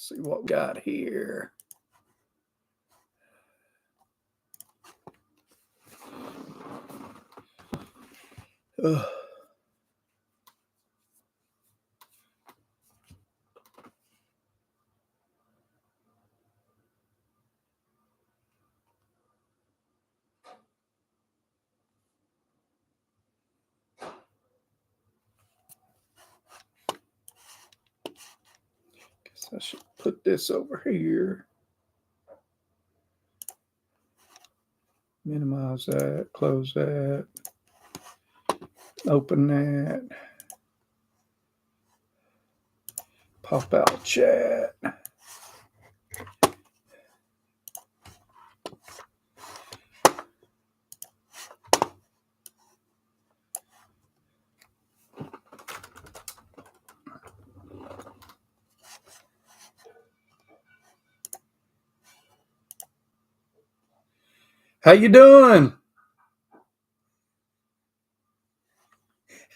see what we got here. Ugh. Guess I should put this over here. Minimize that, close that, open that, pop out chat. How you doing?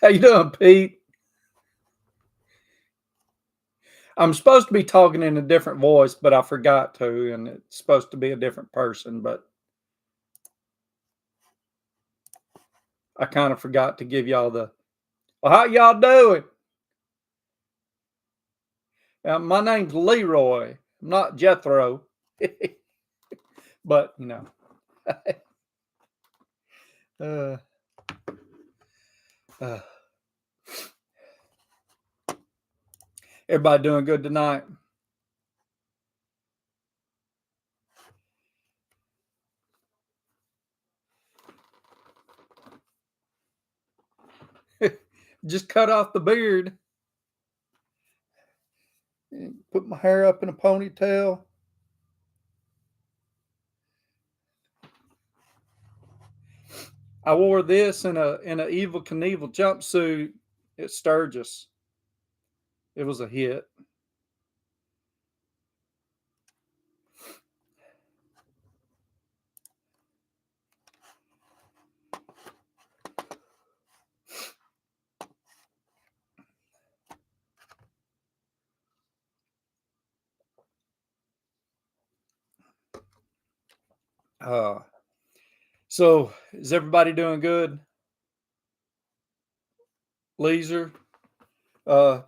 How you doing, Pete? I'm supposed to be talking in a different voice, but I forgot to, and it's supposed to be a different person, but I kind of forgot to give y'all the, well, how y'all doing? My name's Leroy. I'm not Jethro. But, you know. uh, uh, everybody doing good tonight? Just cut off the beard. Put my hair up in a ponytail. I wore this in a Evil Knievel jumpsuit at Sturgis. It was a hit. So is everybody doing good? Leisure? Uh,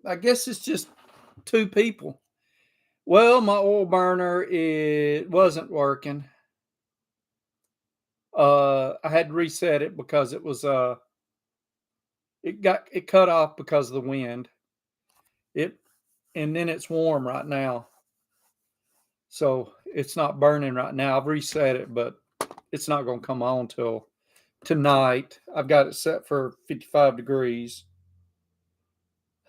I guess it's just two people. Well, my oil burner, it wasn't working. I had to reset it because it was it cut off because of the wind. And then it's warm right now. So it's not burning right now. I've reset it, but it's not going to come on till tonight. I've got it set for 55 degrees.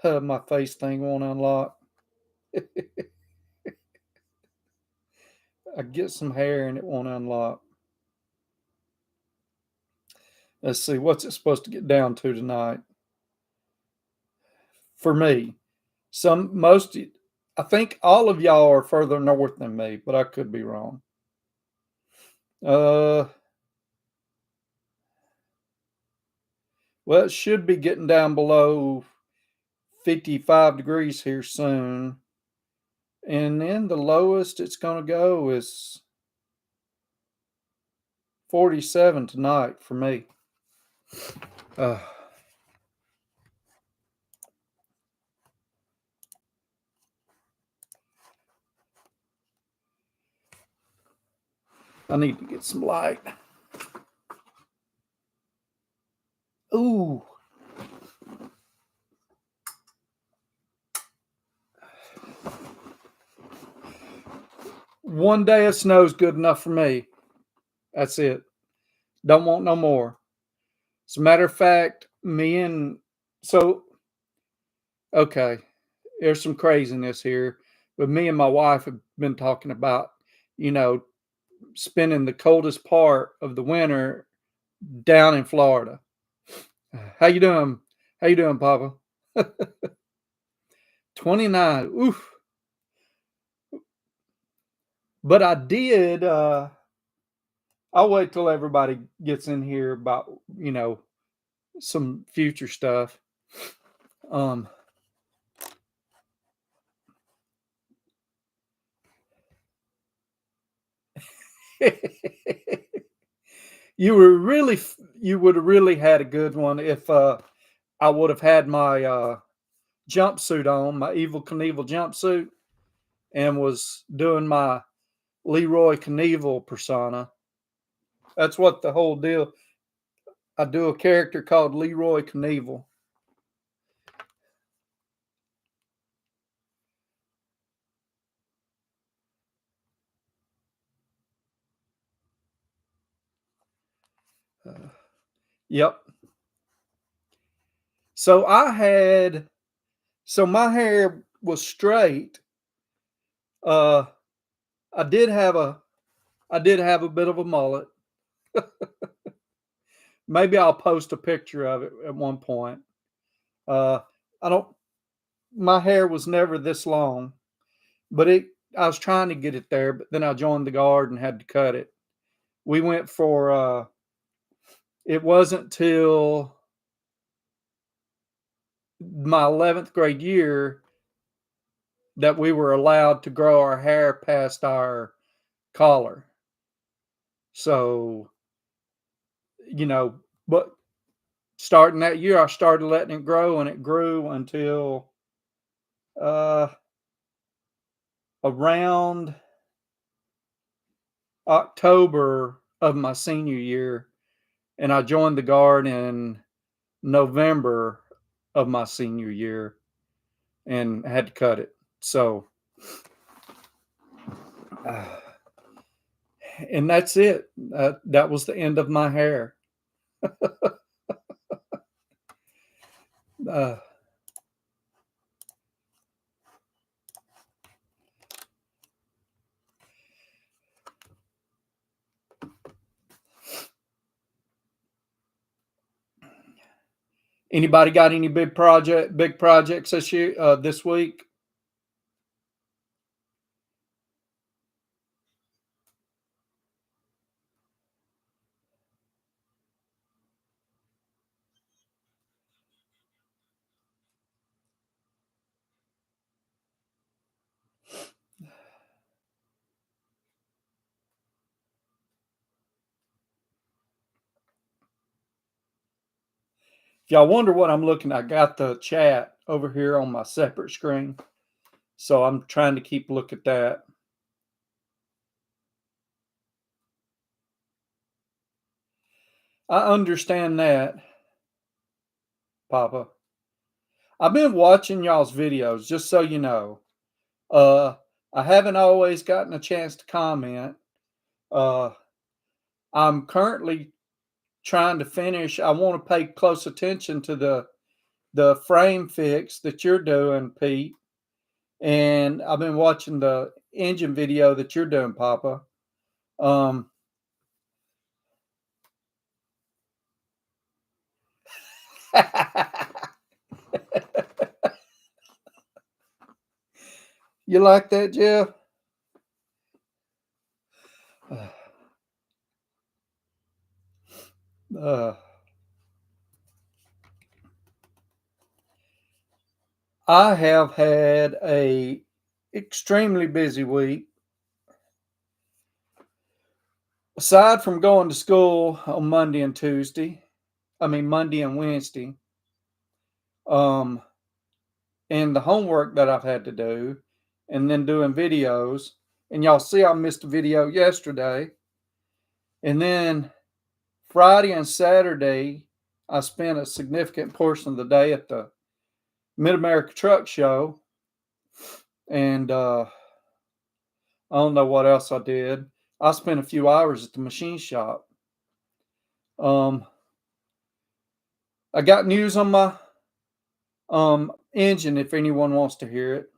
My face thing won't unlock. I get some hair and it won't unlock. Let's see, what's it supposed to get down to tonight? For me, I think all of y'all are further north than me, but I could be wrong. Well, it should be getting down below 55 degrees here soon. And then the lowest it's going to go is 47 tonight for me. I need to get some light. Ooh. One day of snow is good enough for me. That's it. Don't want no more. As a matter of fact, okay, there's some craziness here, but me and my wife have been talking about, spending the coldest part of the winter down in Florida. How you doing? How you doing, Papa? 29. Oof. But I did. I'll wait till everybody gets in here about some future stuff. You would have really had a good one if I would have had my jumpsuit on, my Evil Knievel jumpsuit, and was doing my Leroy Knievel persona. That's what the whole deal. I do a character called Leroy Knievel. Yep. So my hair was straight. Uh, I did have a bit of a mullet. Maybe I'll post a picture of it at one point. Uh, I don't. My hair was never this long, but I was trying to get it there, but then I joined the guard and had to cut it. We went for. It wasn't till my 11th grade year that we were allowed to grow our hair past our collar. So, but starting that year, I started letting it grow, and it grew until uh, around October of my senior year, and I joined the guard in November of my senior year and had to cut it. So, uh, and that's it. That was the end of my hair. Uh, Anybody got any big projects this week? If y'all wonder what I'm looking, I got the chat over here on my separate screen, so I'm trying to keep a look at that. I understand that, Papa. I've been watching y'all's videos, just so you know. Uh, I haven't always gotten a chance to comment. Uh, I'm currently trying to finish. I want to pay close attention to the frame fix that you're doing, Pete. And I've been watching the engine video that you're doing, Papa. Um, you like that, Jeff? Uh, I have had a extremely busy week. Aside from going to school on Monday and Tuesday, I mean Monday and Wednesday, um, and the homework that I've had to do, and then doing videos. And y'all see I missed a video yesterday. And then Friday and Saturday, I spent a significant portion of the day at the Mid America Truck Show. And I don't know what else I did. I spent a few hours at the machine shop. Um, I got news on my engine if anyone wants to hear it.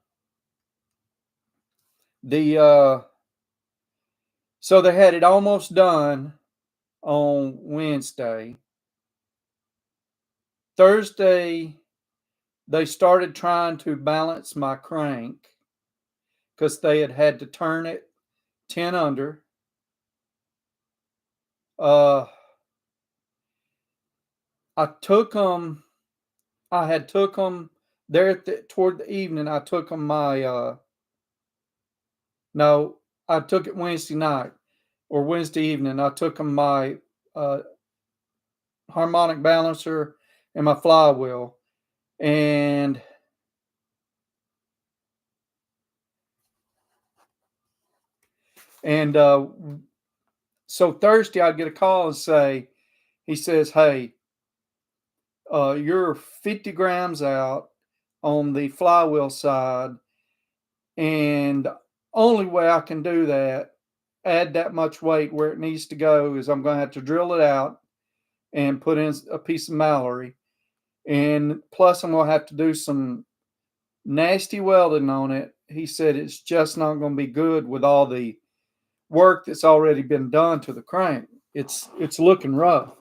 The So they had it almost done on Wednesday. Thursday, they started trying to balance my crank because they had to turn it 10 under. Uh, I took them. I had took them there toward the evening. I took them my no. I took it Wednesday night. or Wednesday evening, I took them my uh, harmonic balancer and my flywheel, and and so Thursday I get a call and he says, "Hey, you're 50 grams out on the flywheel side, and only way I can do that, add that much weight where it needs to go, is I'm going to have to drill it out and put in a piece of Mallory, and plus I'm going to have to do some nasty welding on it." He said it's just not going to be good with all the work that's already been done to the crank. It's looking rough,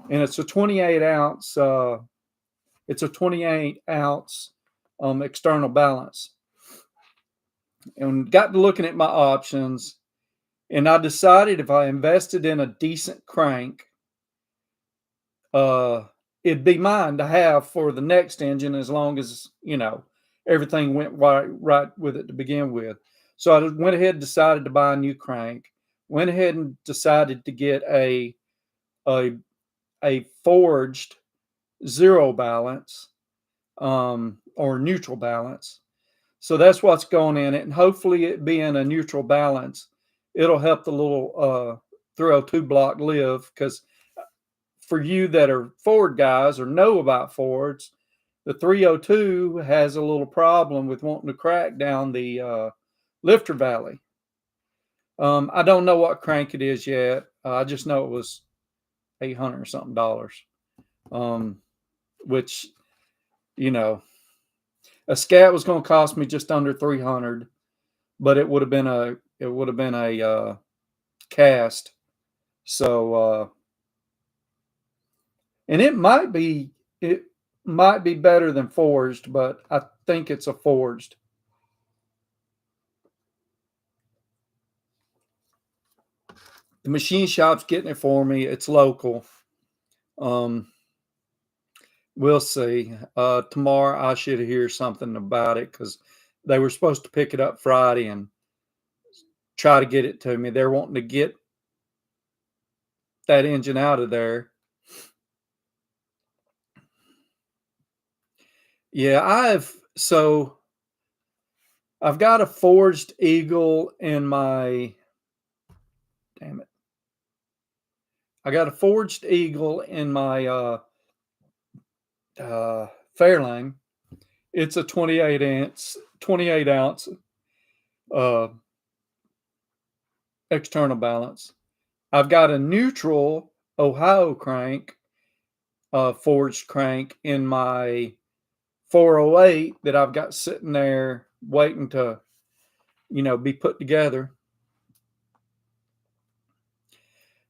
and it's a 28 ounce. It's a 28 ounce external balance, and got to looking at my options, and I decided if I invested in a decent crank, uh, it'd be mine to have for the next engine as long as everything went right with it to begin with. So I went ahead and decided to buy a new crank. Went ahead and decided to get a a forged zero balance, or neutral balance. So that's what's going in it, and hopefully it being a neutral balance, it'll help the little 302 block live. Because for you that are Ford guys or know about Fords, the 302 has a little problem with wanting to crack down the lifter valley. I don't know what crank it is yet. I just know it was 800 or something dollars, which you know a scat was going to cost me just under 300, but it would have been a cast. So and it might be better than forged, but I think it's a forged. The machine shop's getting it for me. It's local. Um, we'll see. Tomorrow I should hear something about it because they were supposed to pick it up Friday and try to get it to me. They're wanting to get that engine out of there. Yeah, I've got a forged Eagle in my damn it. I got a forged Eagle in my Fairlane. It's a 28 ounce uh, external balance. I've got a neutral Ohio crank, forged crank in my 408 that I've got sitting there waiting to, be put together.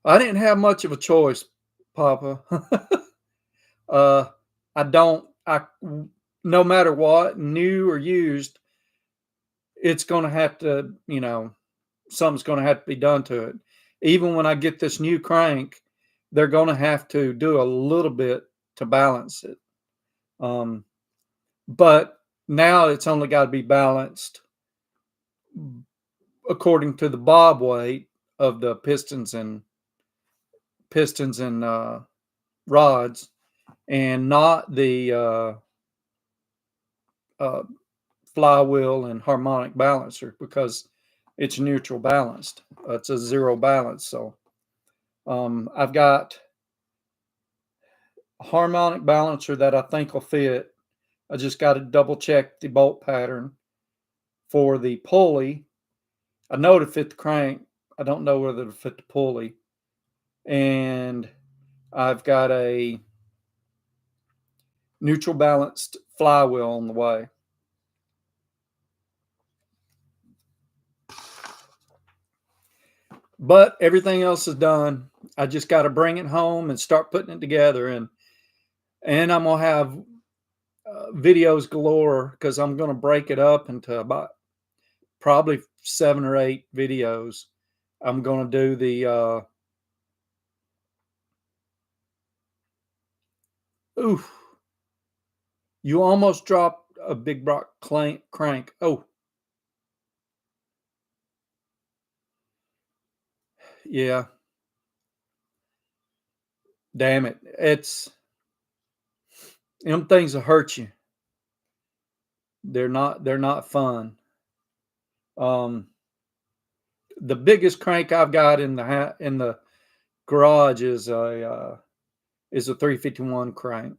I didn't have much of a choice, Papa. uh, I don't. No matter what, new or used, it's going to have to, something's going to have to be done to it. Even when I get this new crank, they're going to have to do a little bit to balance it. But now it's only got to be balanced according to the bob weight of the pistons and rods, and not the uh, flywheel and harmonic balancer, because it's neutral balanced. It's a zero balance. So I've got a harmonic balancer that I think will fit. I just got to double check the bolt pattern for the pulley. I know to fit the crank. I don't know whether to fit the pulley. And I've got a neutral balanced flywheel on the way. But everything else is done. I just got to bring it home and start putting it together, and I'm gonna have videos galore, because I'm gonna break it up into about probably 7 or 8 videos. I'm gonna do the oof. You almost dropped a big rock crank. Oh, Yeah. Damn it. Them things will hurt you. They're not fun. Um, the biggest crank I've got in the garage is a 351 crank.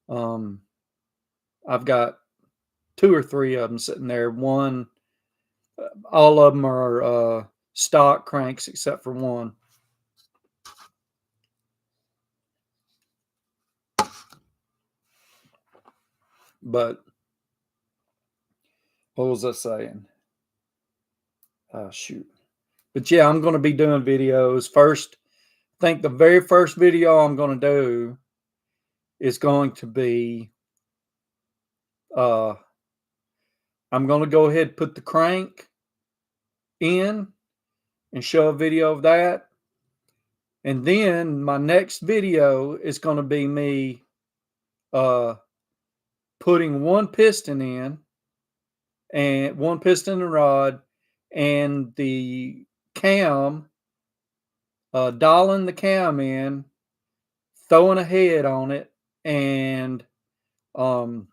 Um, I've got two or three of them sitting there. All of them are stock cranks except for one. But what was I saying? Shoot. But yeah, I'm going to be doing videos. First, I think the very first video I'm going to do is going to be uh, I'm going to go ahead and put the crank in and show a video of that. And then my next video is going to be me uh, putting one piston in and one piston and rod and the cam, dialing the cam in, throwing a head on it, and um,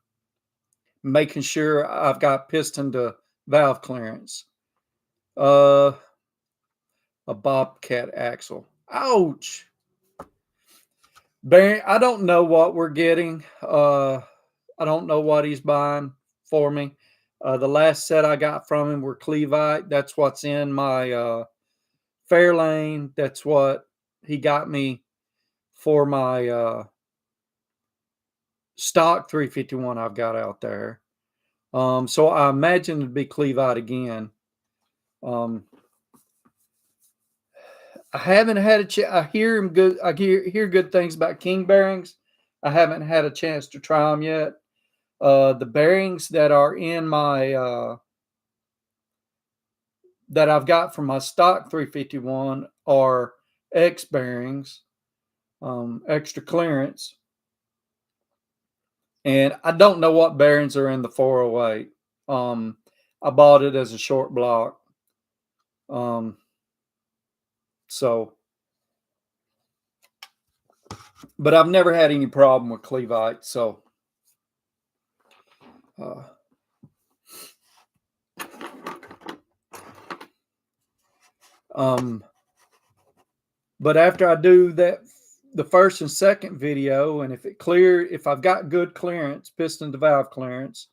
making sure I've got piston to valve clearance. Uh, a bobcat axle. Ouch. Barry, I don't know what we're getting. I don't know what he's buying for me. The last set I got from him were Cleveite. That's what's in my Fairlane. That's what he got me for my stock 351 I've got out there. So I imagine it'd be Cleveite again. I haven't had a chance. I hear him good. I hear good things about King bearings. I haven't had a chance to try them yet. The bearings that are in my that I've got from my stock 351 are X bearings, extra clearance, and I don't know what bearings are in the 408. I bought it as a short block, um, so but I've never had any problem with Cleveite. So, uh, um, but after I do that, the first and second video, and if I've got good clearance, piston to valve clearance,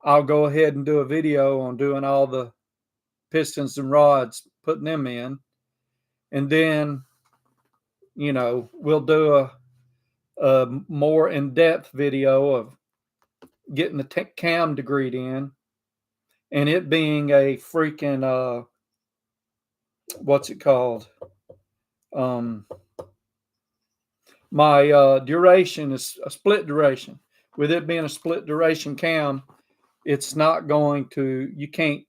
I'll go ahead and do a video on doing all the pistons and rods, putting them in, and then we'll do a more in-depth video of getting the cam degreed in, and it being a freaking what's it called? Um, my duration is a split duration. With it being a split duration cam, it's not going to, you can't,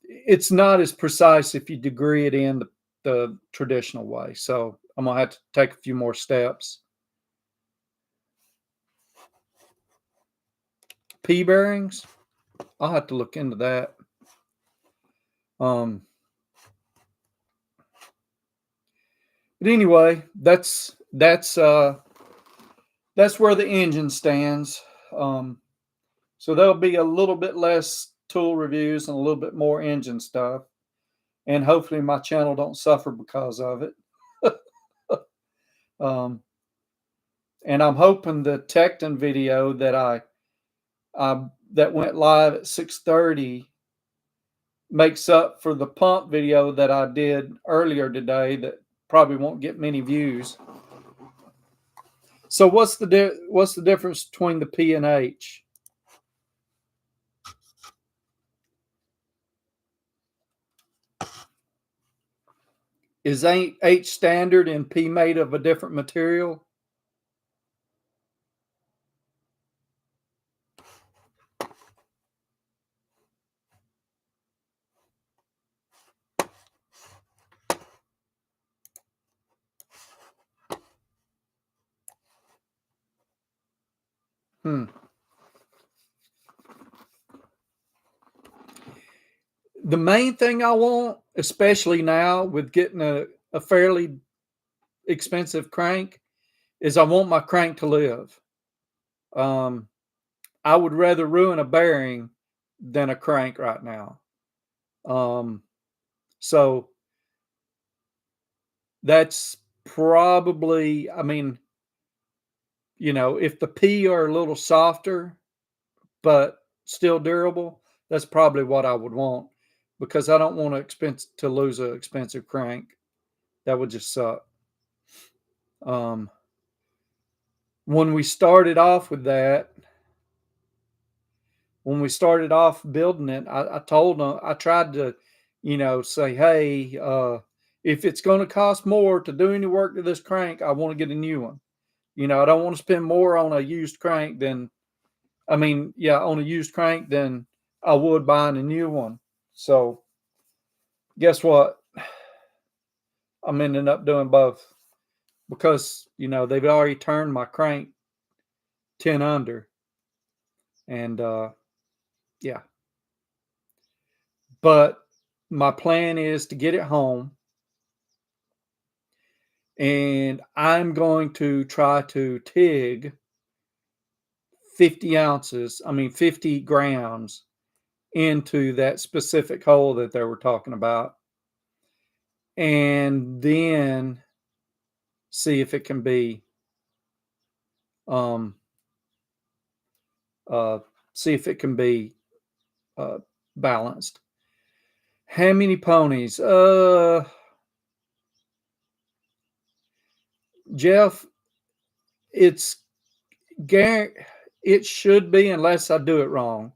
it's not as precise if you degree it in the traditional way. So I'm going to have to take a few more steps. P bearings, I'll have to look into that. But anyway, that's where the engine stands. So there'll be a little bit less tool reviews and a little bit more engine stuff, and hopefully my channel don't suffer because of it. And I'm hoping the Tecton video that that went live at 6:30 makes up for the pump video that I did earlier today that probably won't get many views. So what's the difference between the P and H? Is H standard and P made of a different material? Hmm. The main thing I want especially now with getting a fairly expensive crank, is I want my crank to live. Um, I would rather ruin a bearing than a crank right now. Um, so that's probably, I mean, if the P are a little softer but still durable, that's probably what I would want because I don't want to lose an expensive crank. That would just suck. Um, when we started off with that, when we started off building it, I told them, I tried to, say, hey, if it's going to cost more to do any work to this crank, I want to get a new one. I don't want to spend more on a used crank on a used crank than I would buying a new one. So guess what? I'm ending up doing both because, they've already turned my crank 10 under. And yeah, but my plan is to get it home and I'm going to try to TIG 50 ounces, 50 grams into that specific hole that they were talking about. And then see if it can be, um, uh, see if it can be uh, balanced. How many ponies? Jeff, it's it should be, unless I do it wrong.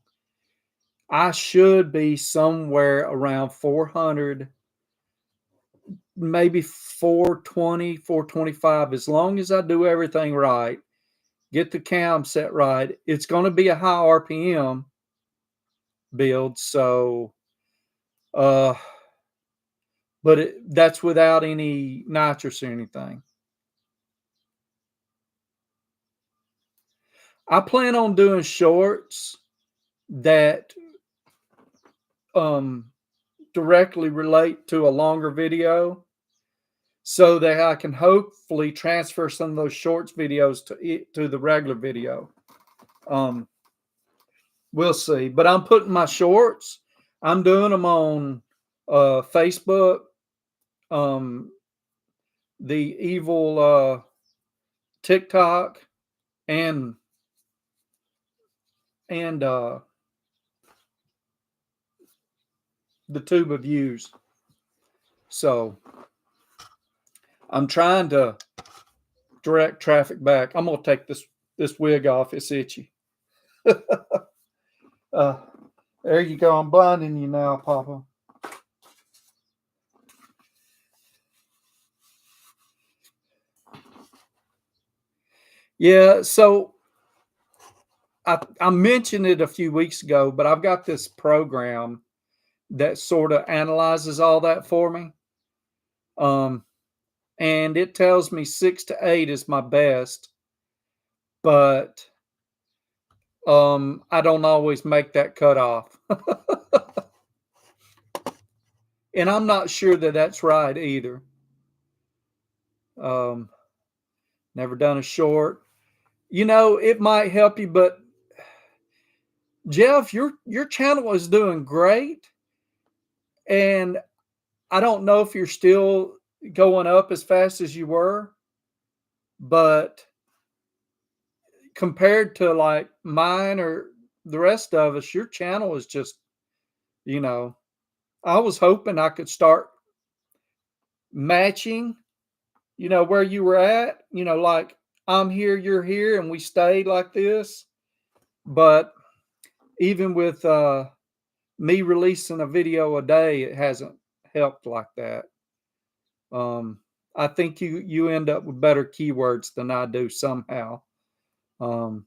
I should be somewhere around 400, maybe 420, 425, as long as I do everything right, get the cam set right. It's going to be a high RPM build, so uh but that's without any nitrous or anything. I plan on doing shorts that um directly relate to a longer video so that I can hopefully transfer some of those shorts videos to the regular video. Um, we'll see. But I'm putting my shorts. I'm doing them on Facebook, um, the evil TikTok, and and the tube of views. So I'm trying to direct traffic back. I'm gonna take this wig off. It's itchy. uh, there you go. I'm blinding you now, Papa. Yeah. So I mentioned it a few weeks ago, but I've got this program that sort of analyzes all that for me. Um, and it tells me 6 to 8 is my best, but I don't always make that cutoff. And I'm not sure that that's right either. Um, never done a short. It might help you, but Jeff, your channel is doing great, and I don't know if you're still going up as fast as you were, but compared to like mine or the rest of us, your channel is just, you know, I was hoping I could start matching, where you were at, like I'm here, you're here, and we stayed like this. But even with me releasing a video a day, it hasn't helped like that. Um, I think you end up with better keywords than I do somehow. Um,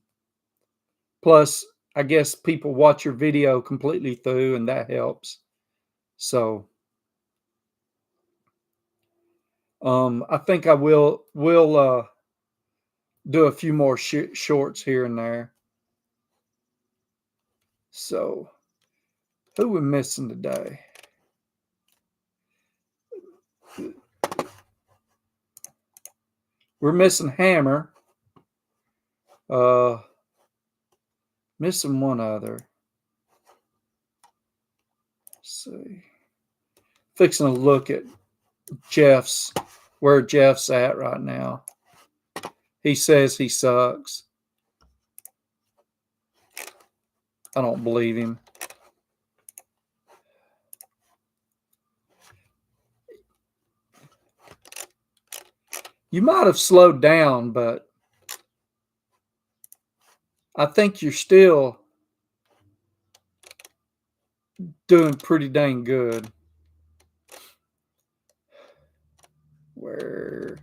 plus, I guess people watch your video completely through, and that helps. So, I think I will do a few more shorts here and there. So, who we missing today? We're missing hammer. Uh, Missing one other. Let's see. Fixing to look at where Jeff's at right now. He says he sucks. I don't believe him. You might have slowed down, but I think you're still doing pretty dang good. Where,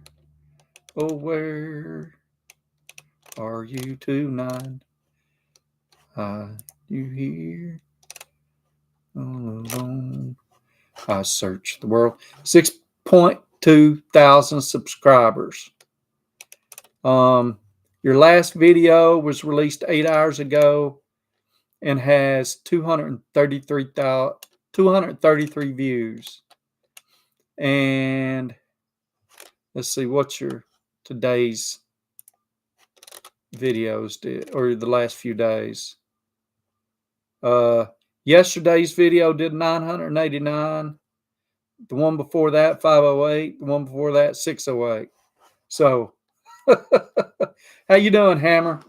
oh, where are you tonight? Are you here all alone? I search the world. 6.2 thousand subscribers. Your last video was released 8 hours ago and has 233 views. And let's see, what's your today's videos did, or the last few days? Yesterday's video did 989. The one before that, 508. The one before that, 608. So, how you doing, Hammer?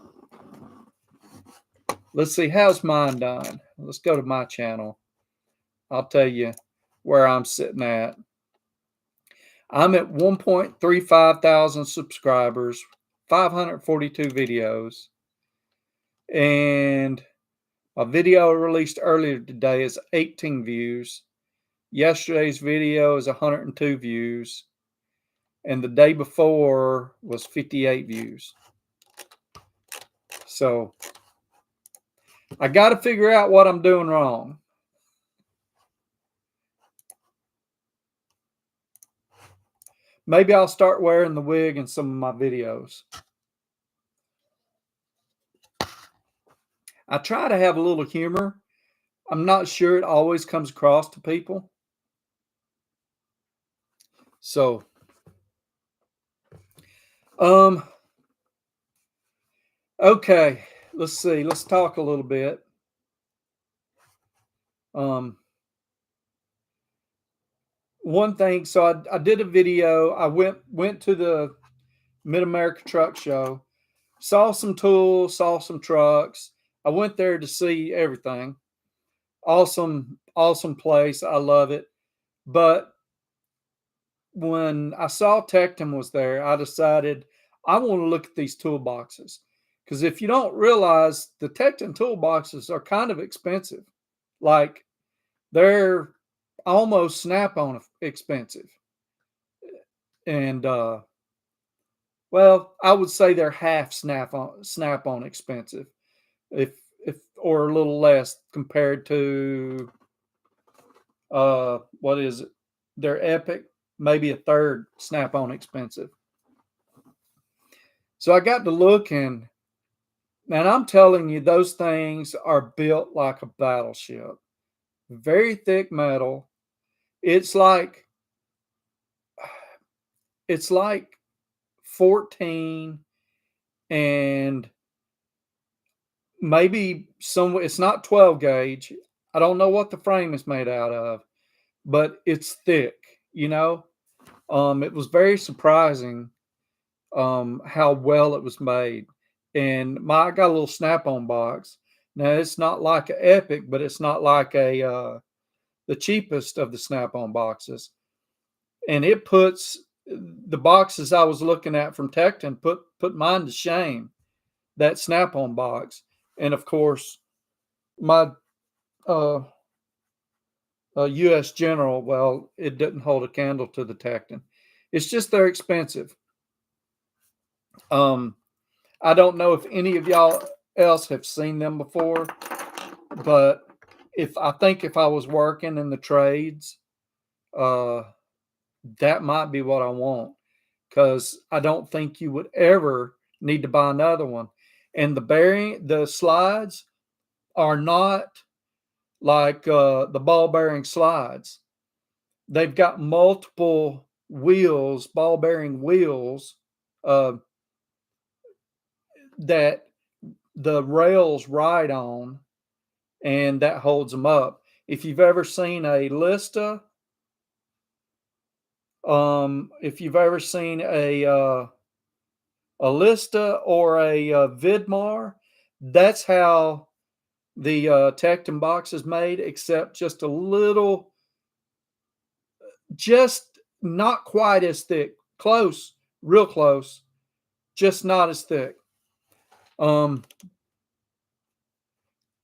Let's see, how's mine done? Let's go to my channel. I'll tell you where I'm sitting at. I'm at 1.35 thousand subscribers, 542 videos, and my video released earlier today is 18 views. Yesterday's video is 102 views, and the day before was 58 views. So I got to figure out what I'm doing wrong. Maybe I'll start wearing the wig in some of my videos. I try to have a little humor. I'm not sure it always comes across to people. So, okay, let's see. Let's talk a little bit. One thing, so I did a video. I went to the Mid-America Truck Show, saw some tools, saw some trucks. I went there to see everything. Awesome place. I love it. But when I saw Tecton was there, I decided I want to look at these toolboxes. Because if you don't realize, the Tecton toolboxes are kind of expensive. Like, they're almost Snap-on expensive. And, well, I would say they're half Snap-on expensive. If or a little less compared to, what is it? They're Epic, maybe a third Snap-on expensive. So I got to looking, and I'm telling you, those things are built like a battleship. Very thick metal. It's like 14 and maybe it's not 12 gauge. I don't know what the frame is made out of, but it's thick, you know. It was very surprising how well it was made. And I got a little Snap-on box. Now it's not like an Epic, but it's not like the cheapest of the Snap-on boxes. And it puts the boxes I was looking at from Tecton put mine to shame. That Snap-on box, and of course, my U.S. General. Well, it didn't hold a candle to the Tecton. It's just they're expensive. I don't know if any of y'all else have seen them before, but if I was working in the trades, that might be what I want, because I don't think you would ever need to buy another one. And the slides are not like the ball bearing slides. They've got multiple wheels, ball bearing wheels, uh, that the rails ride on, and that holds them up. If you've ever seen a Lista, if you've ever seen a Lista or a Vidmar, that's how the Tecton box is made, except just a little, just not quite as thick. Close, real close, just not as thick. Um,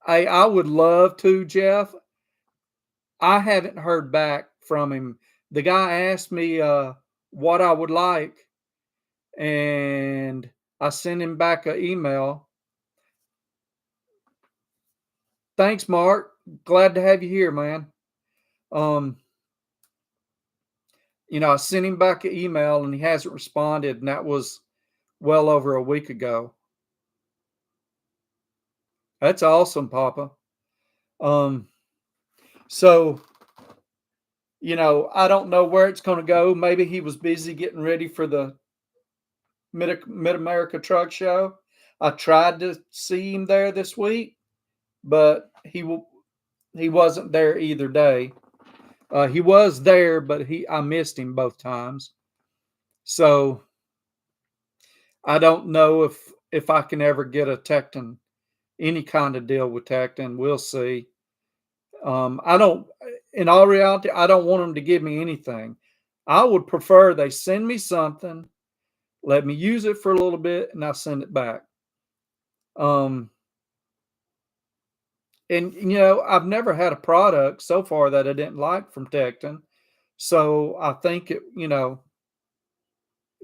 I would love to, Jeff. I haven't heard back from him. The guy asked me what I would like, and I sent him back an email. Thanks, Mark. Glad to have you here, man. Um, I sent him back an email and he hasn't responded, and that was well over a week ago. That's awesome, Papa. Um, so I don't know where it's going to go. Maybe he was busy getting ready for the Mid America Truck Show. I tried to see him there this week, but he wasn't there either day. He was there, but I missed him both times. So I don't know if I can ever get a Tecton, any kind of deal with Tecton. We'll see. I don't. In all reality, I don't want them to give me anything. I would prefer they send me something, let me use it for a little bit, and I'll send it back. And I've never had a product so far that I didn't like from Tecton, so I think it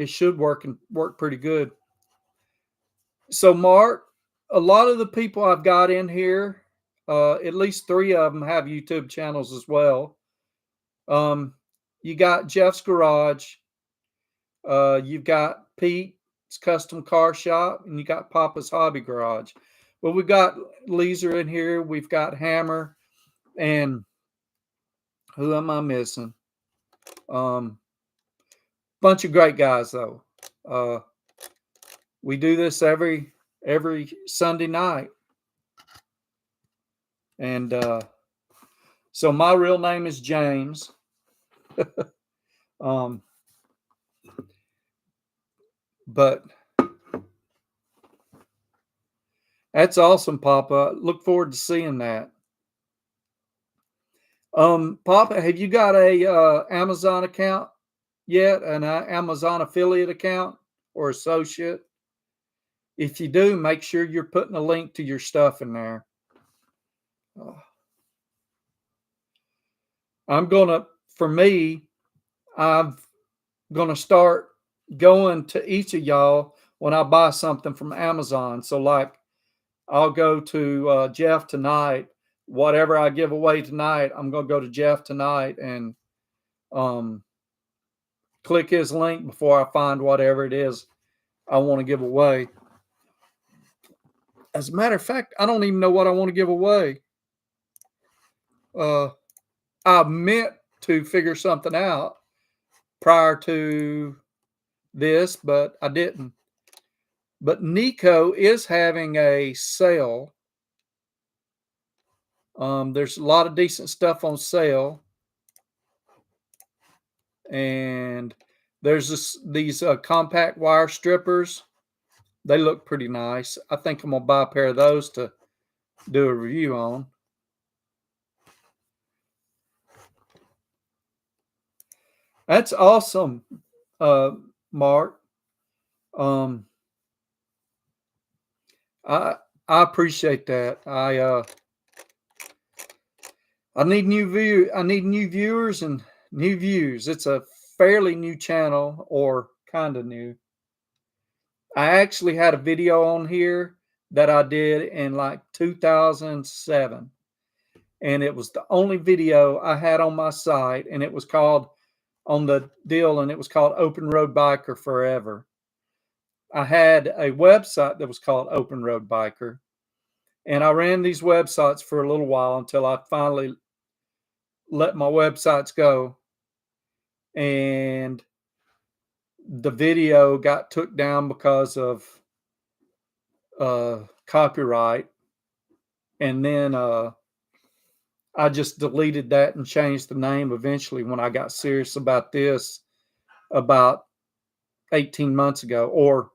should work pretty good. So, Mark, a lot of the people I've got in here, at least 3 of them have YouTube channels as well. You got Jeff's Garage, you've got Pete's Custom Car Shop, and you got Papa's Hobby Garage. Well, we've got Leeser in here, we've got Hammer, and who am I missing? Bunch of great guys though. We do this every Sunday night, and so my real name is James. But that's awesome, Papa. Look forward to seeing that. Papa, have you got a Amazon account yet? An Amazon affiliate account or associate? If you do, make sure you're putting a link to your stuff in there. I'm gonna start going to each of y'all when I buy something from Amazon. So like I'll go to Jeff tonight. Whatever I give away tonight, I'm going to go to Jeff tonight and click his link before I find whatever it is I want to give away. As a matter of fact, I don't even know what I want to give away. I meant to figure something out prior to this, but I didn't. But Nico is having a sale. There's a lot of decent stuff on sale. And there's these compact wire strippers. They look pretty nice. I think I'm going to buy a pair of those to do a review on. That's awesome, Mark. I appreciate that. I need new viewers and new views. It's a fairly new channel, or kind of new. I actually had a video on here that I did in like 2007. And it was the only video I had on my site, and it was called on the deal, and it was called Open Road Biker Forever. I had a website that was called Open Road Biker, and I ran these websites for a little while until I finally let my websites go. And the video got took down because of copyright, and then I just deleted that and changed the name eventually when I got serious about this about 18 months ago, or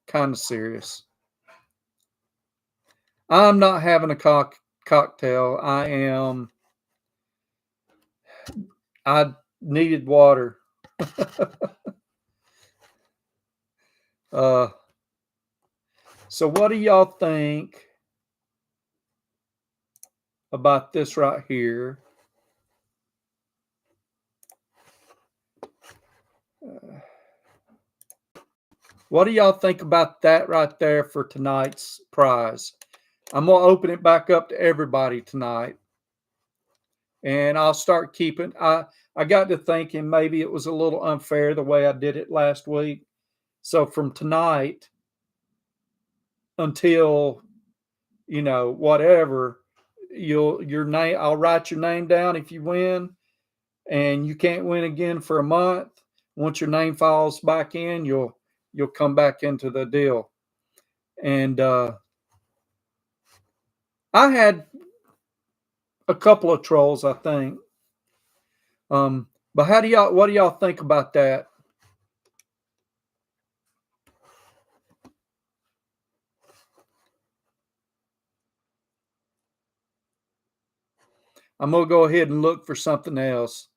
kind of serious. I'm not having a cocktail. I needed water. uh, so what do y'all think about this right here? What do y'all think about that right there for tonight's prize? I'm going to open it back up to everybody tonight. And I'll start keeping. I got to thinking maybe it was a little unfair the way I did it last week. So from tonight until, whatever, your name, I'll write your name down if you win, and you can't win again for a month. Once your name falls back in, you'll come back into the deal. And I had a couple of trolls, I think. But what do y'all think about that? I'm gonna go ahead and look for something else.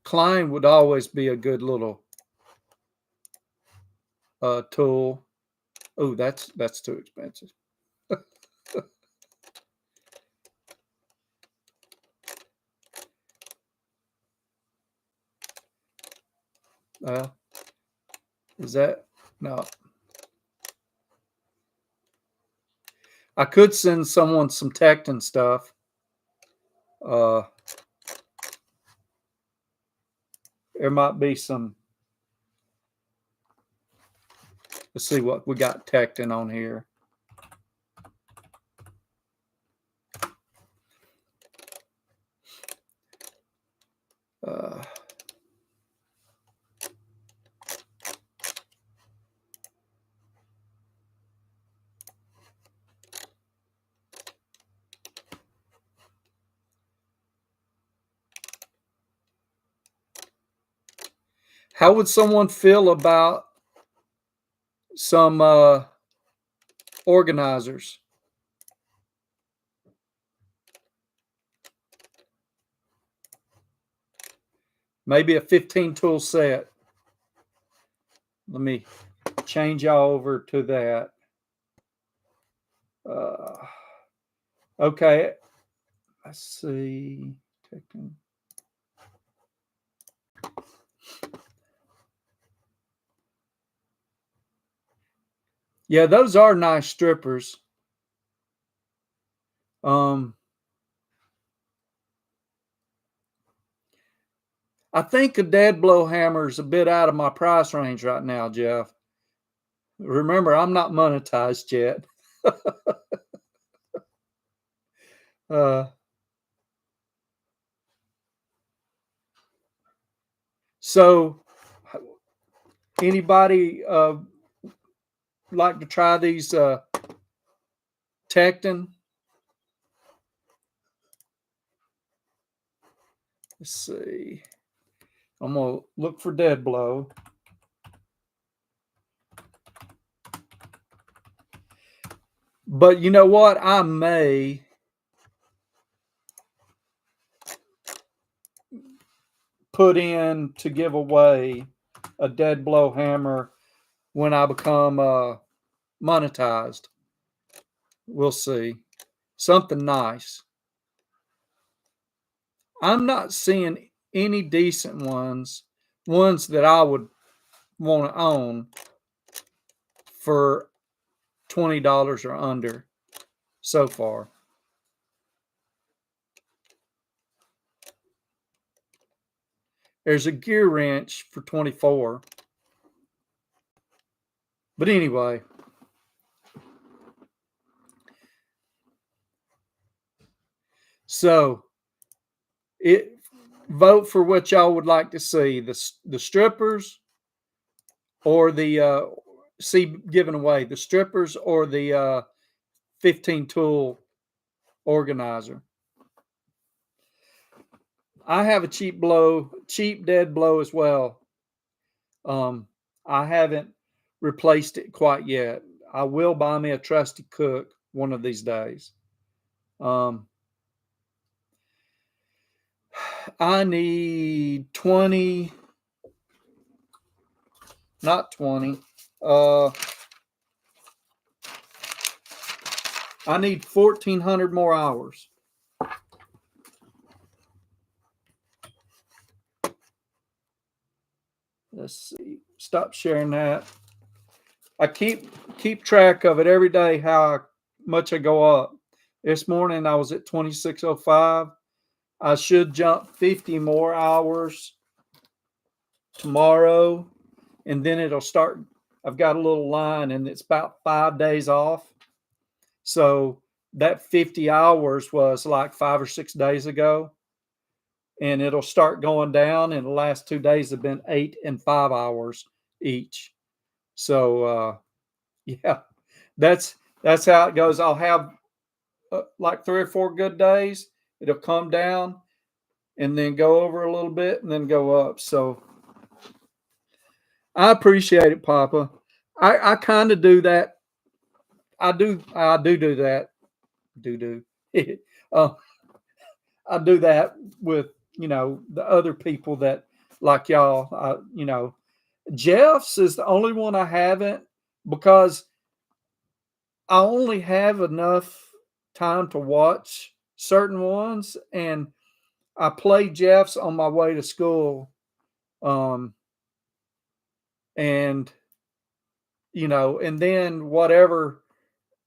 Klein would always be a good little tool. Oh, that's too expensive. Is that no? I could send someone some Tecton stuff. There might be some. Let's see what we got Tecton on here. How would someone feel about some organizers? Maybe a 15 tool set. Let me change y'all over to that. Okay. Let's see. Yeah, those are nice strippers. I think a dead blow hammer is a bit out of my price range right now, Jeff. Remember, I'm not monetized yet. So, anybody like to try these Tecton? Let's see. I'm going to look for dead blow. But you know what? I may put in to give away a dead blow hammer when I become monetized. We'll see. Something nice. I'm not seeing any decent ones that I would want to own for $20 or under so far. There's a gear wrench for 24. But anyway, So it vote for what y'all would like to see: the strippers or the see given away, the strippers or the 15 tool organizer. I have a cheap dead blow as well. I haven't replaced it quite yet. I will buy me a trusty cook one of these days. Um, I need 20, not 20. Uh, I need 1,400 more hours. Let's see. Stop sharing that. I keep track of it every day how much I go up. This morning I was at 2605. I should jump 50 more hours tomorrow, and then it'll start. I've got a little line, and it's about 5 days off. So that 50 hours was like 5 or 6 days ago, and it'll start going down. And the last 2 days have been 8 and 5 hours each. So yeah, that's how it goes. I'll have like 3 or 4 good days. It'll come down and then go over a little bit and then go up. So I appreciate it, Papa. I kind of do that. I do that. Do. uh, I do that with the other people that like y'all. Jeff's is the only one I haven't because I only have enough time to watch certain ones, and I play Jeff's on my way to school, um, and and then whatever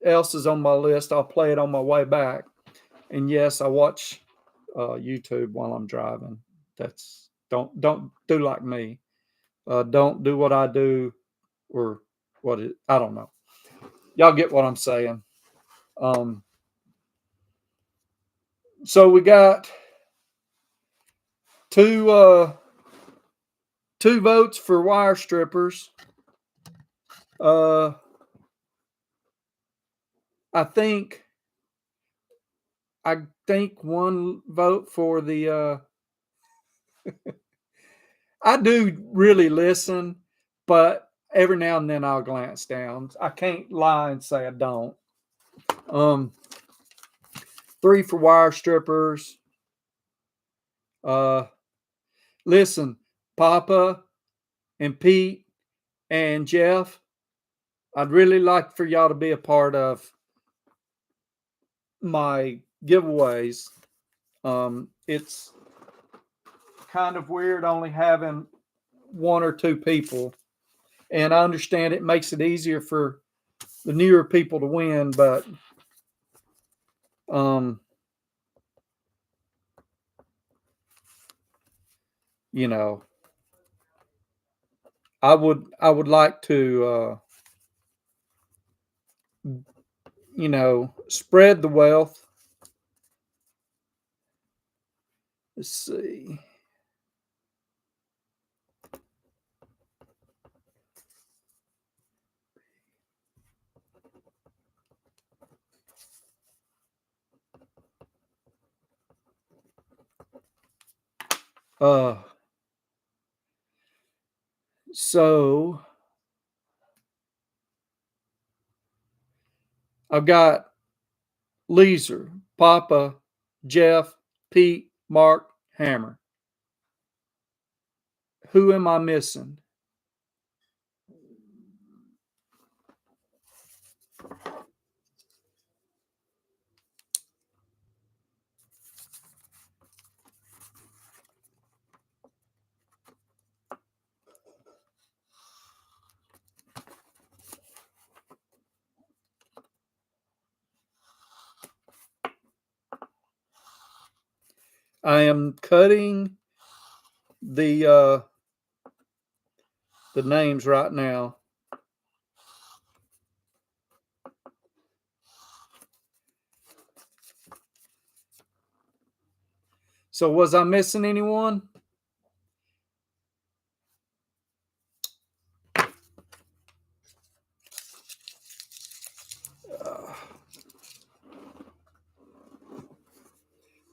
else is on my list, I'll play it on my way back. And yes, I watch YouTube while I'm driving. That's don't do like me. Don't do what I do, or I don't know. Y'all get what I'm saying. Um, so we got two two votes for wire strippers. Uh, I think I think one vote for the. I do really listen, but every now and then I'll glance down. I can't lie and say I don't. Um, Three for wire strippers. Uh, Listen, Papa and Pete and Jeff, I'd really like for y'all to be a part of my giveaways. It's kind of weird only having 1 or 2 people, and I understand it makes it easier for the newer people to win, but um, you know, I would like to spread the wealth. Let's see. Uh, so I've got Leeser, Papa, Jeff, Pete, Mark, Hammer. Who am I missing? I am cutting the names right now. So was I missing anyone? Uh,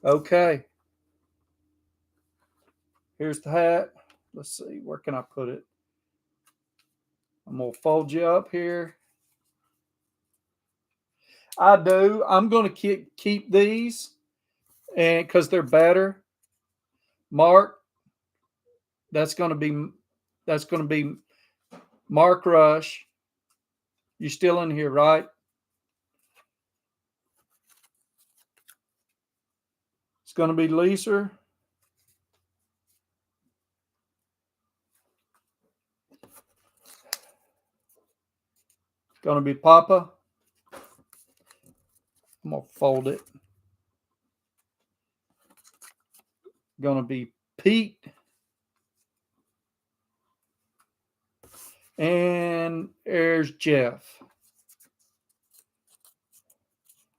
okay. Here's the hat. Let's see, where can I put it? I'm gonna fold you up here. I do. I'm gonna keep these, and because they're better. Mark, that's gonna be Mark Rush. You still in here, right? It's gonna be Leeser. It's gonna be Papa. I'm gonna fold it. Gonna be Pete. And there's Jeff.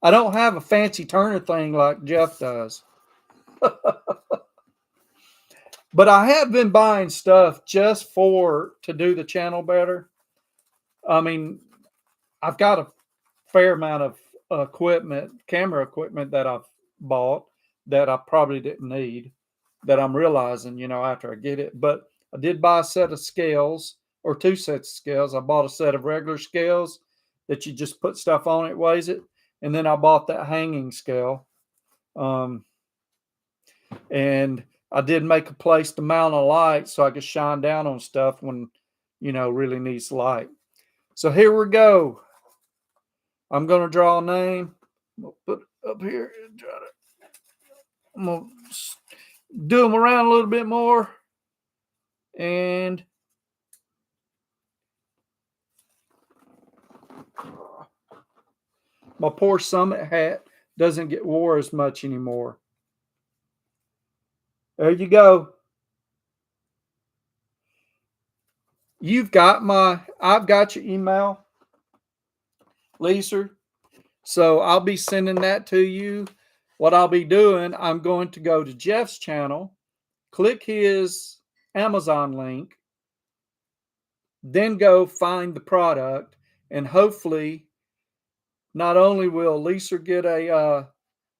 I don't have a fancy Turner thing like Jeff does. But I have been buying stuff just to do the channel better. I mean, I've got a fair amount of camera equipment that I've bought that I probably didn't need, that I'm realizing, after I get it. But I did buy a set of scales, or two sets of scales. I bought a set of regular scales that you just put stuff on it, weighs it. And then I bought that hanging scale. And I did make a place to mount a light so I could shine down on stuff when, really needs light. So here we go. I'm going to draw a name. I'm going to put it up here. I'm going to do them around a little bit more. And my poor Summit hat doesn't get wore as much anymore. There you go. I've got your email, Lisa. So I'll be sending that to you. What I'll be doing, I'm going to go to Jeff's channel, click his Amazon link, then go find the product, and hopefully not only will Lisa get a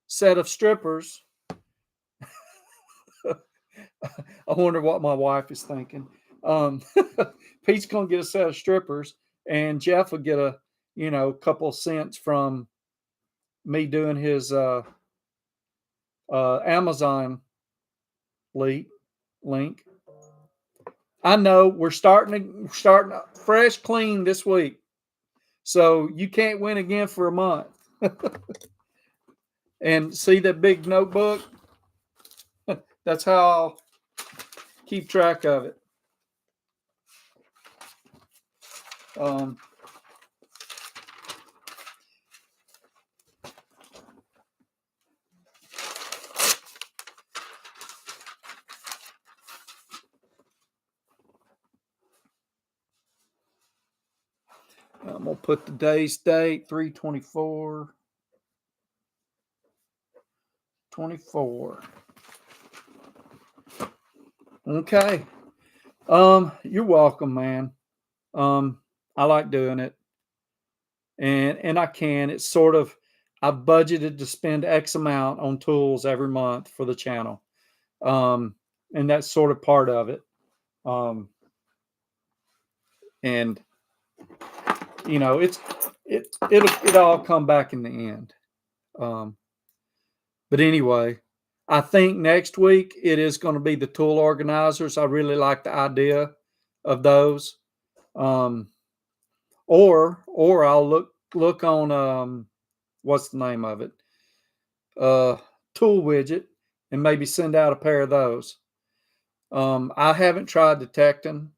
set of strippers. I wonder what my wife is thinking. Pete's gonna get a set of strippers, and Jeff will get a couple cents from me doing his Amazon link. I know we're starting fresh, clean this week, so you can't win again for a month. And see that big notebook? That's how I'll keep track of it. I'm going to put today's date, 3/24. 24. Okay. You're welcome, man. I like doing it. And I can. It's sort of, I've budgeted to spend X amount on tools every month for the channel. And that's sort of part of it. And it'll all come back in the end. But anyway, I think next week it is going to be the tool organizers. I really like the idea of those. Or I'll look on what's the name of it? Tool widget, and maybe send out a pair of those. I haven't tried detecting.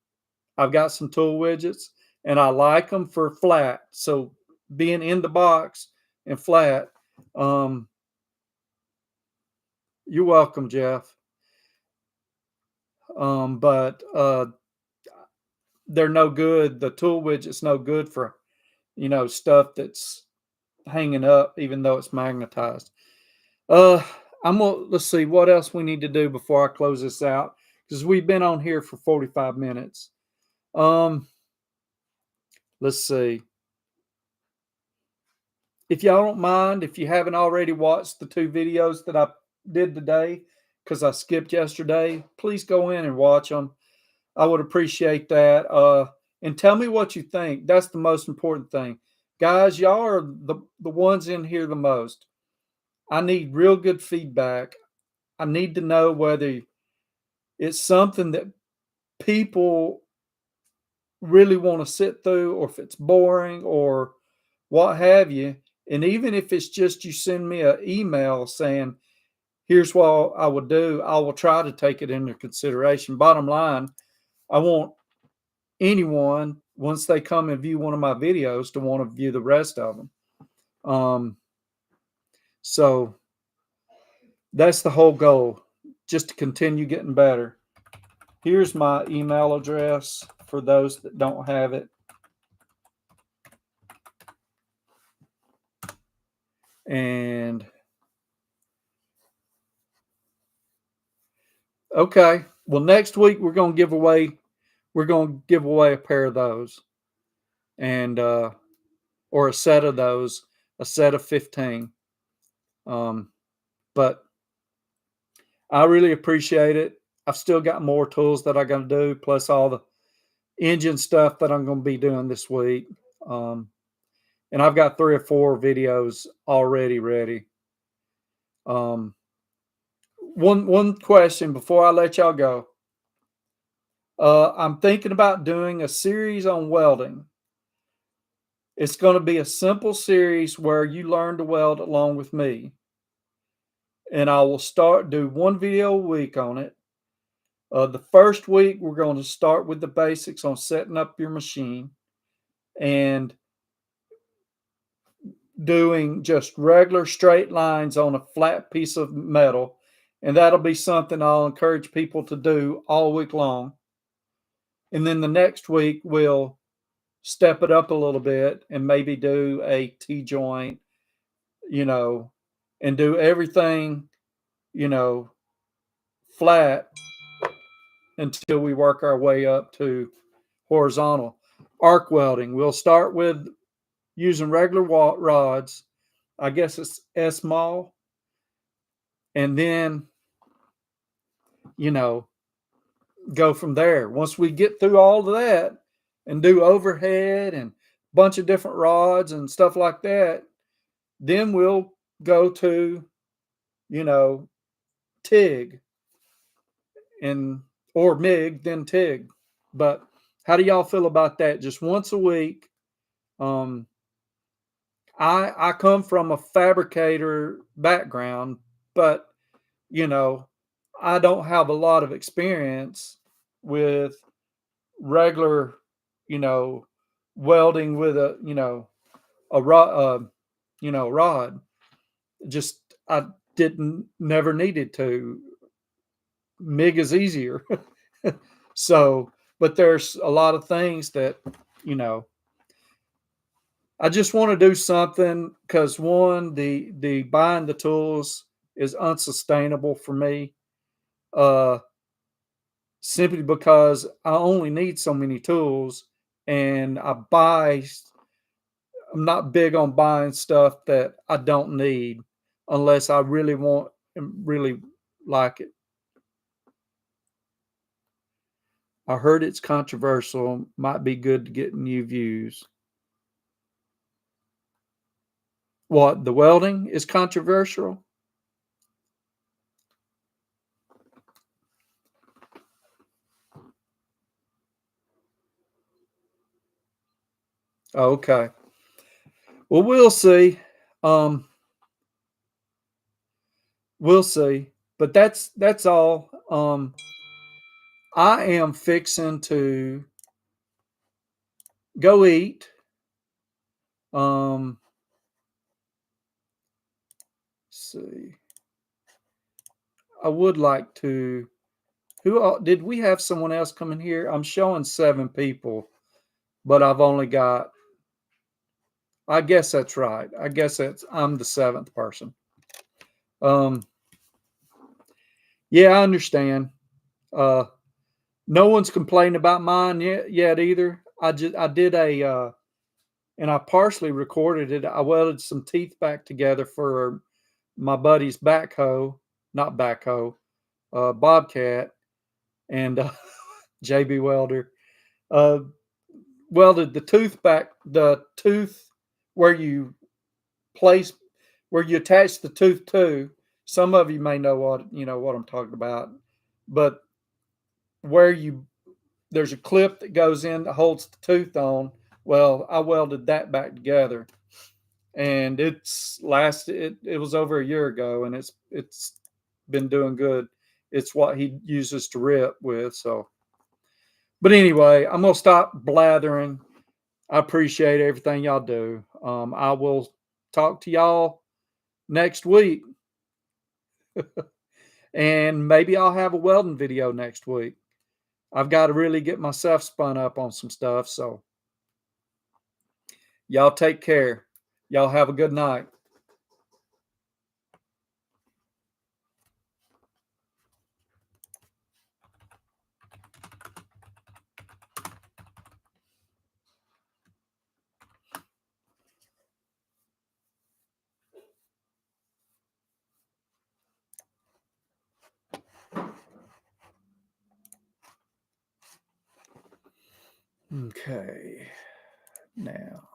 I've got some tool widgets, and I like them for flat. So being in the box and flat. You're welcome, Jeff. But they're no good. The tool widget's no good for, stuff that's hanging up, even though it's magnetized. let's see what else we need to do before I close this out, because we've been on here for 45 minutes. Um, let's see. If y'all don't mind, if you haven't already watched the 2 videos that I did today, because I skipped yesterday, please go in and watch them. I would appreciate that. And tell me what you think. That's the most important thing. Guys, y'all are the ones in here the most. I need real good feedback. I need to know whether it's something that people really want to sit through, or if it's boring, or what have you. And even if it's just you send me an email saying, here's what I would do, I will try to take it into consideration. Bottom line, I want anyone, once they come and view one of my videos, to want to view the rest of them. So that's the whole goal, just to continue getting better. Here's my email address for those that don't have it. And okay, well, next week we're going to give away a pair of those, and or a set of those, a set of 15. But I really appreciate it. I've still got more tools that I got to do, plus all the engine stuff that I'm going to be doing this week. And I've got 3 or 4 videos already ready. One question before I let y'all go. I'm thinking about doing a series on welding. It's going to be a simple series where you learn to weld along with me. And I will do 1 video a week on it. The first week, we're going to start with the basics on setting up your machine and doing just regular straight lines on a flat piece of metal. And that'll be something I'll encourage people to do all week long. And then the next week, we'll step it up a little bit and maybe do a T-joint, and do everything, flat until we work our way up to horizontal. Arc welding, we'll start with using regular rods. I guess it's S-Mall. And then, go from there. Once we get through all of that and do overhead and a bunch of different rods and stuff like that, then we'll go to, TIG or MIG, then TIG. But how do y'all feel about that? Just once a week. I come from a fabricator background, but I don't have a lot of experience with regular, welding with a rod. Just I didn't never needed to. MIG is easier. So, but there's a lot of things that, I just want to do something because one, the buying the tools is unsustainable for me. Simply because I only need so many tools, and I'm not big on buying stuff that I don't need unless I really want and really like it. I heard it's controversial, might be good to get new views. What, the welding is controversial? Okay. Well, we'll see. We'll see. But that's all. I am fixing to go eat. See. I would like to. Did we have someone else coming here? I'm showing 7 people, but I've only got. I guess that's right. I'm the 7th person. Yeah, I understand. Uh, no one's complained about mine yet either. I did and I partially recorded it. I welded some teeth back together for my buddy's backhoe, not backhoe, Bobcat, and JB Welder. Uh, Welded the tooth where you place, where you attach the tooth to. Some of you may know what I'm talking about, but where you there's a clip that goes in that holds the tooth on. Well, I welded that back together, and it was over a year ago, and it's been doing good. It's what he uses to rip with. So, but anyway, I'm gonna stop blathering. I appreciate everything y'all do. I will talk to y'all next week, and maybe I'll have a welding video next week. I've got to really get myself spun up on some stuff. So, y'all take care. Y'all have a good night. Okay. Now.